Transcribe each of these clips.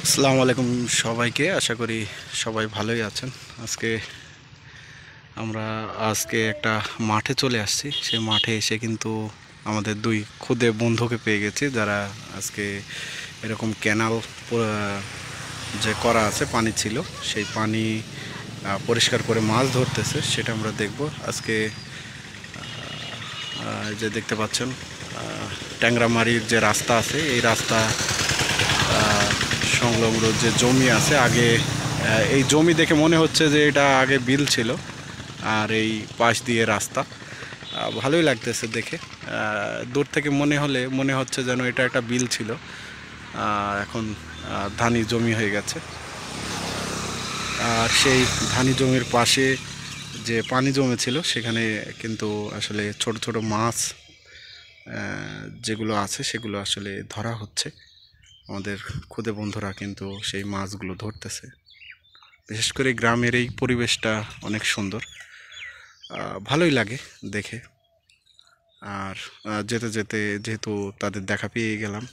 আসসালামু আলাইকুম সবাইকে। আশা করি সবাই ভালোই আছেন। আজকে আমরা একটা মাঠে চলে আসছি। সেই মাঠে এসে কিন্তু আমাদের দুই খুদে বন্ধুকে পেয়ে গেছি, যারা আজকে এরকম ক্যানাল যে করা আছে, পানি ছিল, সেই পানি পরিষ্কার করে মাছ ধরতেছে। সেটা আমরা দেখব আজকে। যে দেখতে পাচ্ছেন ট্যাংরামারির যে রাস্তা আছে, এই রাস্তা সংলগ্ন যে জমি আছে, আগে এই জমি দেখে মনে হচ্ছে যে এটা আগে বিল ছিল, আর এই পাশ দিয়ে রাস্তা। ভালোই লাগতেছে দেখে। দূর থেকে মনে হচ্ছে যেন এটা একটা বিল ছিল, এখন ধানি জমি হয়ে গেছে। আর সেই ধানি জমির পাশে যে পানি জমেছিল, সেখানে কিন্তু আসলে ছোট ছোট মাছ যেগুলো আছে সেগুলো আসলে ধরা হচ্ছে। আমাদের খুদে বন্ধুরা কিন্তু সেই মাছগুলো ধরতেছে। বিশেষ করে গ্রামের এই পরিবেশটা অনেক সুন্দর, ভালোই লাগে দেখে। আর যেতে যেতে যেহেতু তাদের দেখা পেয়ে গেলাম,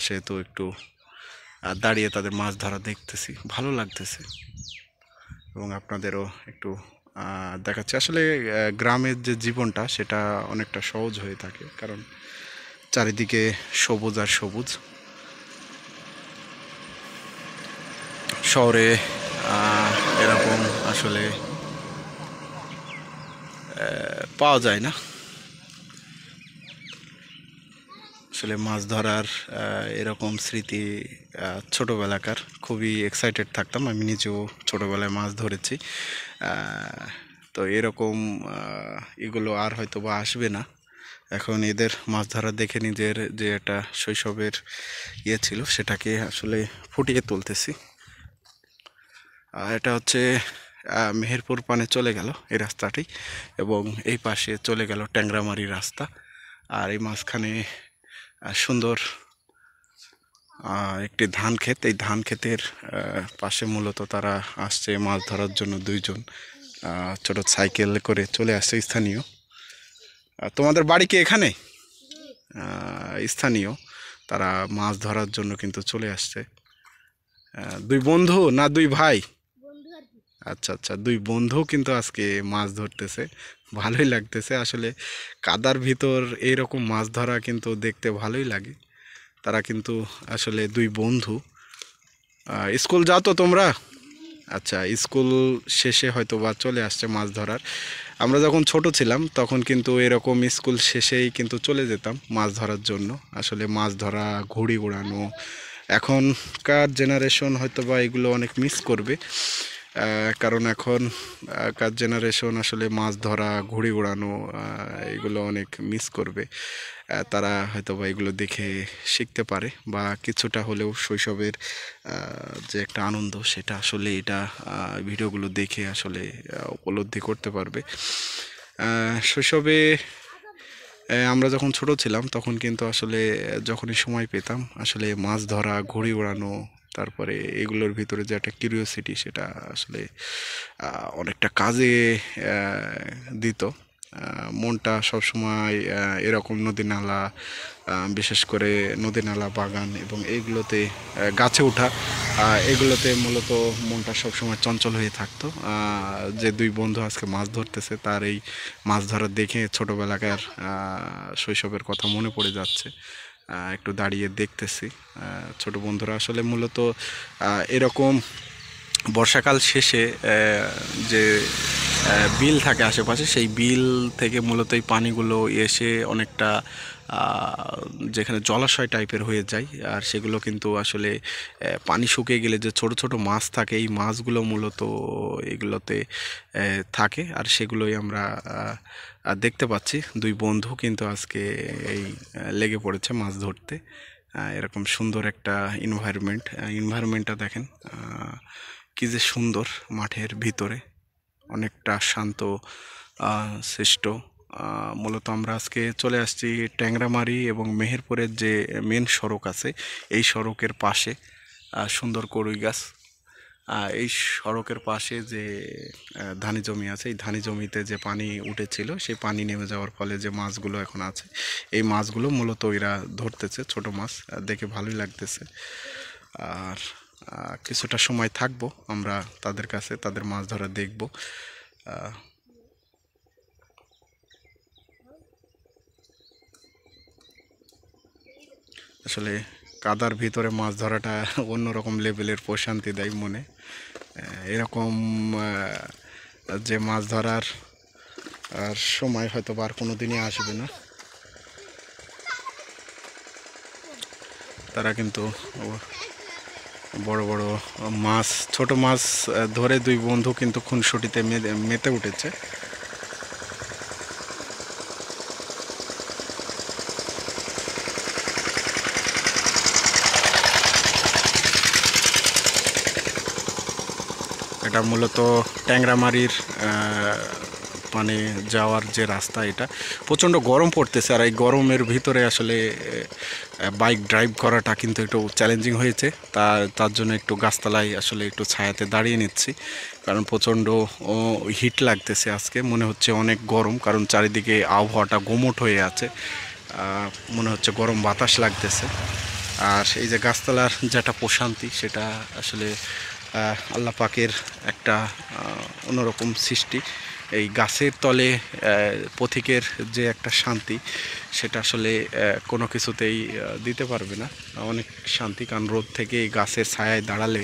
সেহেতু একটু দাঁড়িয়ে তাদের মাছ ধরা দেখতেছি, ভালো লাগতেছে। এবং আপনাদেরও একটু দেখাচ্ছে। আসলে গ্রামের যে জীবনটা, সেটা অনেকটা সহজ হয়ে থাকে, কারণ চারিদিকে সবুজ আর সবুজ। শহরে এরকম আসলে পাওয়া যায় না। আসলে মাছ ধরার এরকম স্মৃতি ছোটোবেলাকার, খুবই এক্সাইটেড থাকতাম। আমি নিজেও ছোটোবেলায় মাছ ধরেছি। তো এরকম এগুলো আর হয়তো বা আসবে না। এখন এদের মাছ ধরা দেখে নিজের যে একটা শৈশবের ছিল, সেটাকে আসলে ফুটিয়ে তুলতেছি। এটা হচ্ছে মেহেরপুর পানে চলে গেল এই রাস্তাটি, এবং এই পাশে চলে গেল ট্যাংরামারি রাস্তা। আর এই মাঝখানে সুন্দর একটি ধান ক্ষেত। এই ধান ক্ষেতের পাশে মূলত তারা আসছে মাছ ধরার জন্য। দুইজন ছোট সাইকেল করে চলে আসছে স্থানীয়। তোমাদের বাড়ি কি এখানে? স্থানীয় তারা মাছ ধরার জন্য কিন্তু চলে আসছে। দুই বন্ধু না দুই ভাই? আচ্ছা আচ্ছা, দুই বন্ধু কিন্তু আজকে মাছ ধরতেছে। ভালোই লাগতেছে আসলে। কাদার ভিতর এইরকম মাছ ধরা কিন্তু দেখতে ভালোই লাগে। তারা কিন্তু আসলে দুই বন্ধু। স্কুল যাও তো তোমরা? আচ্ছা, স্কুল শেষে হয়তো বা চলে আসছে মাছ ধরার। আমরা যখন ছোট ছিলাম তখন কিন্তু এরকম স্কুল শেষেই কিন্তু চলে যেতাম মাছ ধরার জন্য। আসলে মাছ ধরা, ঘুড়ি ওড়ানো, এখনকার জেনারেশন হয়তো বা এগুলো অনেক মিস করবে। কারণ এখনকার জেনারেশন আসলে মাছ ধরা, ঘুড়ি ওড়ানো এগুলো অনেক মিস করবে। তারা হয়তো বা এগুলো দেখে শিখতে পারে, বা কিছুটা হলেও শৈশবের যে একটা আনন্দ, সেটা আসলে এটা ভিডিওগুলো দেখে আসলে উপলব্ধি করতে পারবে। শৈশবে আমরা যখন ছোট ছিলাম তখন কিন্তু আসলে যখনই সময় পেতাম, আসলে মাছ ধরা, ঘুড়ি ওড়ানো, তারপরে এগুলোর ভিতরে যে একটা কিউরিওসিটি, সেটা আসলে অনেকটা কাজে দিত। মনটা সবসময় এরকম নদী নালা, বিশেষ করে নদী নালা, বাগান এবং এইগুলোতে গাছে ওঠা, এগুলোতে মূলত মনটা সবসময় চঞ্চল হয়ে থাকতো। যে দুই বন্ধু আজকে মাছ ধরতেছে, তার এই মাছ ধরা দেখে ছোটোবেলাকার শৈশবের কথা মনে পড়ে যাচ্ছে। একটু দাঁড়িয়ে দেখতেছি। ছোট বন্ধুরা আসলে মূলত এরকম বর্ষাকাল শেষে যে বিল থাকে আশেপাশে, সেই বিল থেকে মূলত এই পানিগুলো এসে অনেকটা যেখানে জলাশয় টাইপের হয়ে যায়। আর সেগুলো কিন্তু আসলে পানি শুকিয়ে গেলে যে ছোট ছোট মাছ থাকে, এই মাছগুলো মূলত এগুলোতে থাকে। আর সেগুলোই আমরা দেখতে পাচ্ছি। দুই বন্ধু কিন্তু আজকে এই লেগে পড়েছে মাছ ধরতে। এরকম সুন্দর একটা এনভায়রনমেন্টটা দেখেন কি যে সুন্দর। মাঠের ভিতরে অনেকটা শান্ত সৃষ্ট। মূলত আমরা আজকে চলে আসছি ট্যাংরামারি এবং মেহেরপুরের যে মেন সড়ক আছে, এই সড়কের পাশে সুন্দর কড়ই গাছ। এই সড়কের পাশে যে ধানি জমি আছে, এই ধানি জমিতে যে পানি উঠেছিল, সেই পানি নেমে যাওয়ার ফলে যে মাছগুলো এখন আছে, এই মাছগুলো মূলত এরা ধরতেছে। ছোট মাছ দেখে ভালোই লাগতেছে। আর কিছুটা সময় থাকবো আমরা তাদের কাছে, তাদের মাছ ধরা দেখব। আসলে কাদার ভিতরে মাছ ধরাটা অন্যরকম লেভেলের প্রশান্তি দেয় মনে। এরকম যে মাছ ধরার আর সময় হয়তো আর কোনো দিনই আসবে না। তারা কিন্তু বড় বড় মাছ, ছোট মাছ ধরে দুই বন্ধু কিন্তু খুনসুটিতে মেতে উঠেছে। এটা মূলত ট্যাংরামারির মানে যাওয়ার যে রাস্তা, এটা প্রচণ্ড গরম পড়তেছে। আর এই গরমের ভিতরে আসলে বাইক ড্রাইভ করাটা কিন্তু একটু চ্যালেঞ্জিং হয়েছে। তার জন্য একটু গাছতলায় আসলে একটু ছায়াতে দাঁড়িয়ে নিচ্ছি, কারণ প্রচণ্ড হিট লাগতেছে আজকে। মনে হচ্ছে অনেক গরম, কারণ চারিদিকে আবহাওয়াটা গুমোট হয়ে আছে, মনে হচ্ছে গরম বাতাস লাগতেছে। আর এই যে গাছতলার যেটা প্রশান্তি, সেটা আসলে আল্লাহ পাকের একটা অন্যরকম সৃষ্টি। এই গাছের তলে পথিকের যে একটা শান্তি, সেটা আসলে কোনো কিছুতেই দিতে পারবে না। অনেক শান্তি, কারণ রোদ থেকে এই গাছের ছায়ায় দাঁড়ালে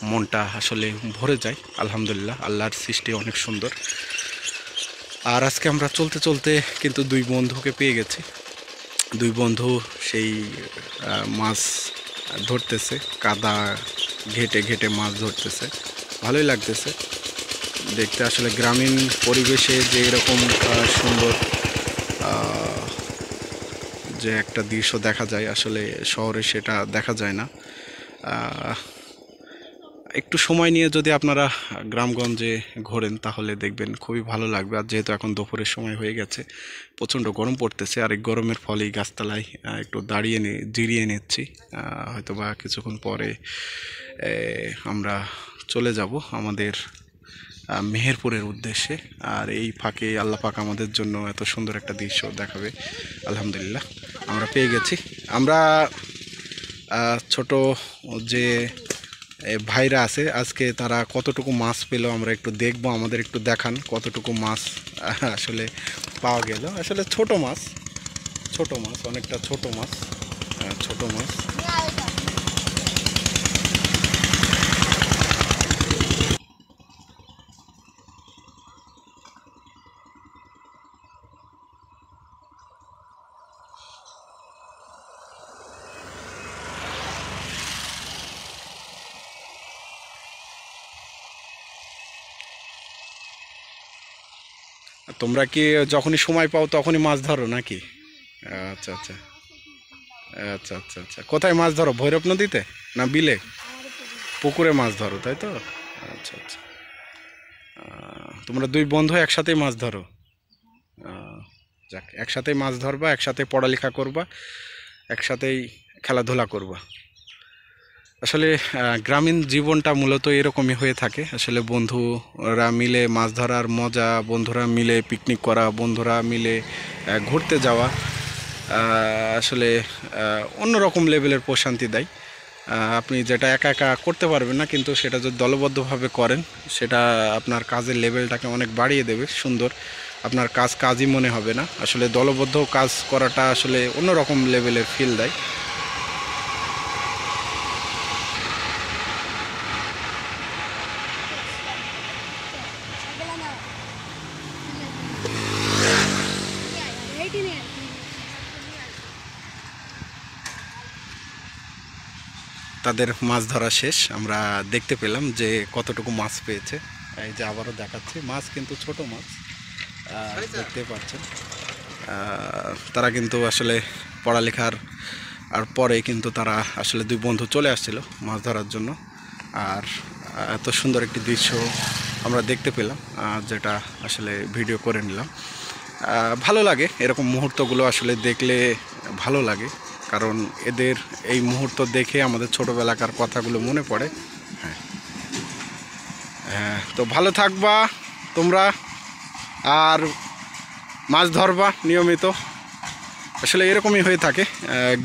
মনটা আসলে ভরে যায়। আলহামদুলিল্লাহ, আল্লাহর সৃষ্টি অনেক সুন্দর। আর আজকে আমরা চলতে চলতে কিন্তু দুই বন্ধুকে পেয়ে গেছি। দুই বন্ধু সেই মাছ ধরতেছে, কাদা ঘেটে ঘেটে মাছ ধরতেছে। ভালোই লাগতেছে দেখতে। আসলে গ্রামীণ পরিবেশে যে এরকম সুন্দর যে একটা দৃশ্য দেখা যায়, আসলে শহরে সেটা দেখা যায় না। একটু সময় নিয়ে যদি আপনারা গ্রামগঞ্জে ঘোরেন তাহলে দেখবেন খুবই ভালো লাগবে। আর যেহেতু এখন দুপুরের সময় হয়ে গেছে, প্রচণ্ড গরম পড়তেছে, আর এই গরমের ফলেই গাছতলায় একটু জিরিয়ে নিচ্ছি। হয়তো বা কিছুক্ষণ পরে আমরা চলে যাব আমাদের মেহেরপুরের উদ্দেশ্যে। আর এই ফাঁকে আল্লাহ পাক আমাদের জন্য এত সুন্দর একটা দৃশ্য দেখাবে। আলহামদুলিল্লাহ, আমরা পেয়ে গেছি। আমরা ছোট যে ভাইরা আছে, আজকে তারা কতটুকু মাছ পেলো আমরা একটু দেখব। আমাদের একটু দেখান কতটুকু মাছ আসলে পাওয়া গেল। আসলে ছোট মাছ, অনেকটা ছোট মাছ। তোমরা কি যখনই সময় পাও তখনই মাছ ধরো নাকি? আচ্ছা আচ্ছা আচ্ছা আচ্ছা আচ্ছা। কোথায় মাছ ধরো? ভৈরব নদীতে না বিলে? পুকুরে মাছ ধরো, তাই তো? আচ্ছা আচ্ছা। তোমরা দুই বন্ধু একসাথেই মাছ ধরো? যাক, একসাথেই মাছ ধরবা, একসাথে পড়ালেখা করবা, একসাথেই খেলাধুলা করবা। আসলে গ্রামীণ জীবনটা মূলত এরকমই হয়ে থাকে। আসলে বন্ধুরা মিলে মাছ ধরার মজা, বন্ধুরা মিলে পিকনিক করা, বন্ধুরা মিলে ঘুরতে যাওয়া আসলে অন্যরকম লেভেলের প্রশান্তি দেয়। আপনি যেটা একা একা করতে পারবেন না, কিন্তু সেটা যদি দলবদ্ধভাবে করেন, সেটা আপনার কাজের লেভেলটাকে অনেক বাড়িয়ে দেবে। সুন্দর, আপনার কাজই মনে হবে না। আসলে দলবদ্ধ কাজ করাটা আসলে অন্যরকম লেভেলের ফিল দেয়। তাদের মাছ ধরা শেষ, আমরা দেখতে পেলাম যে কতটুকু মাছ পেয়েছে। এই যে আবারও দেখাচ্ছি, মাছ কিন্তু ছোট মাছ, দেখতে পাচ্ছেন। তারা কিন্তু আসলে পড়ালেখার পরে কিন্তু তারা আসলে দুই বন্ধু চলে আসছিল মাছ ধরার জন্য। আর এত সুন্দর একটি দৃশ্য আমরা দেখতে পেলাম, যেটা আসলে ভিডিও করে নিলাম। ভালো লাগে এরকম মুহূর্তগুলো, আসলে দেখলে ভালো লাগে, কারণ এদের এই মুহূর্ত দেখে আমাদের ছোটোবেলাকার কথাগুলো মনে পড়ে। হ্যাঁ, তো ভালো থাকবা তোমরা, আর মাছ ধরবা নিয়মিত। আসলে এরকমই হয়ে থাকে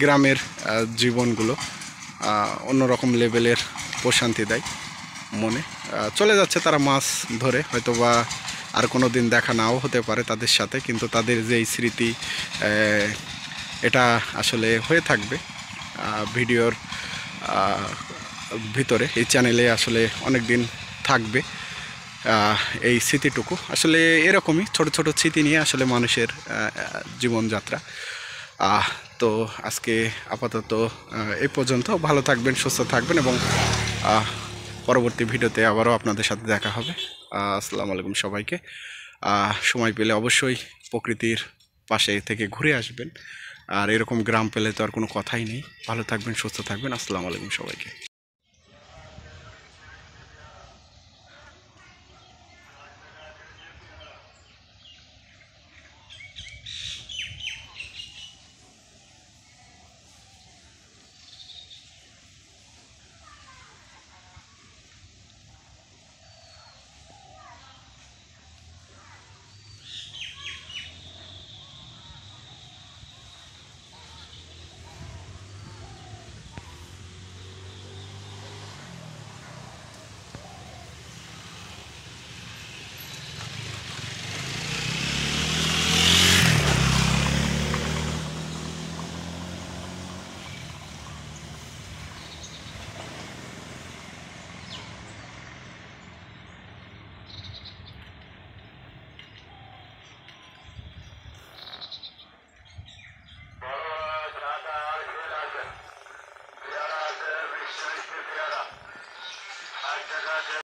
গ্রামের জীবনগুলো। অন্যরকম লেভেলের প্রশান্তি দেয় মনে। চলে যাচ্ছে তারা মাছ ধরে, হয়তো বা আর কোনো দিন দেখা নাও হতে পারে তাদের সাথে, কিন্তু তাদের যেই স্মৃতি এটা আসলে হয়ে থাকবে ভিডিওর ভিতরে, এই চ্যানেলে আসলে অনেক দিন থাকবে এই স্মৃতিটুকু। আসলে এরকমই ছোট ছোট স্মৃতি নিয়ে আসলে মানুষের জীবনযাত্রা। তো আজকে আপাতত এই পর্যন্ত। ভালো থাকবেন, সুস্থ থাকবেন, এবং পরবর্তী ভিডিওতে আবারও আপনাদের সাথে দেখা হবে। আসসালামু আলাইকুম সবাইকে। সময় পেলে অবশ্যই প্রকৃতির পাশে থেকে ঘুরে আসবেন। আর এরকম গ্রাম পেলে তো আর কোনো কথাই নেই। ভালো থাকবেন, সুস্থ থাকবেন। আসসালামু আলাইকুম সবাইকে।